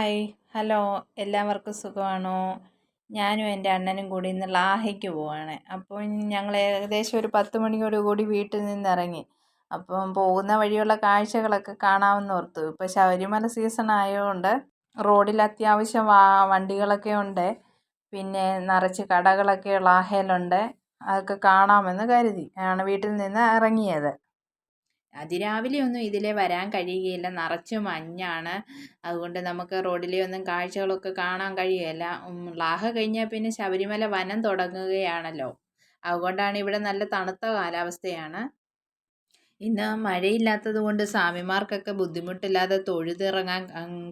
Hi hello എല്ലാവർക്കും സുഖമാണോ? ഞാനും എൻ്റെ അണ്ണനും കൂടി ഇന്ന് ലാഹയ്ക്ക് പോവാണ്. അപ്പോൾ ഞങ്ങൾ ഏകദേശം ഒരു 10 മണിയോടുകൂടി വീട്ടിൽ നിന്നിറങ്ങി. അപ്പം പോകുന്ന വഴിയുള്ള കാഴ്ചകളൊക്കെ കാണാമെന്ന് ഓർത്തു. ഇപ്പോൾ ശബരിമല സീസൺ ആയതുകൊണ്ട് റോഡിൽ അത്യാവശ്യം വണ്ടികളൊക്കെ ഉണ്ട്. പിന്നെ നിറച്ച് കടകളൊക്കെ ലാഹയിലുണ്ട്. അതൊക്കെ കാണാമെന്ന് കരുതി ആണ് വീട്ടിൽ നിന്ന് ഇറങ്ങിയത്. അതിരാവിലെ ഒന്നും ഇതിലെ വരാൻ കഴിയുകയില്ല, നിറച്ച് മഞ്ഞാണ്. അതുകൊണ്ട് നമുക്ക് റോഡിലെ ഒന്നും കാഴ്ചകളൊക്കെ കാണാൻ കഴിയുകയില്ല. ലാഹ കഴിഞ്ഞാൽ പിന്നെ ശബരിമല വനം തുടങ്ങുകയാണല്ലോ. അതുകൊണ്ടാണ് ഇവിടെ നല്ല തണുത്ത കാലാവസ്ഥയാണ്. ഇന്ന് മഴയില്ലാത്തത് കൊണ്ട് സ്വാമിമാർക്കൊക്കെ ബുദ്ധിമുട്ടില്ലാതെ തൊഴുതിറങ്ങാൻ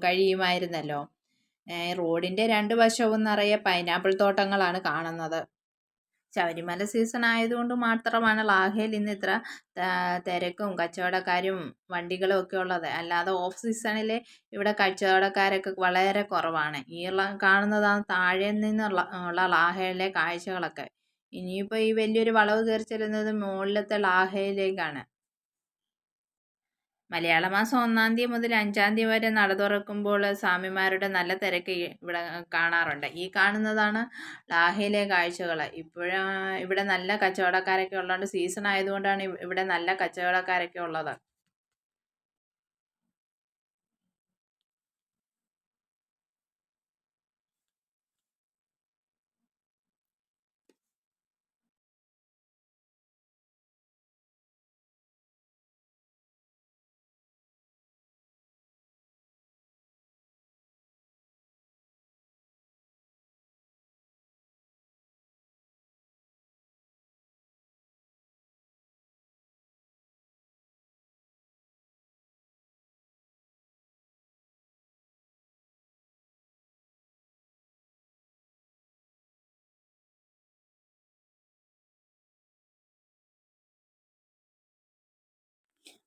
കഴിയുമായിരുന്നല്ലോ. റോഡിൻ്റെ രണ്ട് വശവും നിറയെ പൈനാപ്പിൾ തോട്ടങ്ങളാണ് കാണുന്നത്. ശബരിമല സീസൺ ആയതുകൊണ്ട് മാത്രമാണ് ലാഹയിൽ ഇന്ന് ഇത്ര തിരക്കും കച്ചവടക്കാരും വണ്ടികളും ഒക്കെ ഉള്ളത്. അല്ലാതെ ഓഫ് സീസണിൽ ഇവിടെ കച്ചവടക്കാരൊക്കെ വളരെ കുറവാണ്. കാണുന്നതാണ് താഴെ നിന്നുള്ള ലാഹയിലെ കാഴ്ചകളൊക്കെ. ഇനിയിപ്പോൾ ഈ വലിയൊരു വളവ് കയറി ചെല്ലുന്നത് മുകളിലത്തെ ലാഹയിലേക്കാണ്. മലയാള മാസം 1-ാം തീയതി മുതൽ 5-ാം തീയതി വരെ നട തുറക്കുമ്പോൾ സ്വാമിമാരുടെ നല്ല തിരക്ക് ഇവിടെ കാണാറുണ്ട്. ഈ കാണുന്നതാണ് ലാഹയിലെ കാഴ്ചകൾ. ഇവിടെ നല്ല കച്ചവടക്കാരൊക്കെ ഉള്ളതുകൊണ്ട്, സീസൺ ആയതുകൊണ്ടാണ് ഇവിടെ നല്ല കച്ചവടക്കാരൊക്കെ ഉള്ളത്.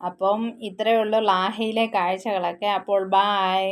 അപ്പം ഇത്രയേ ഉള്ളൂ ലാഹയിലെ കാഴ്ചകളൊക്കെ. അപ്പോൾ ബായ്.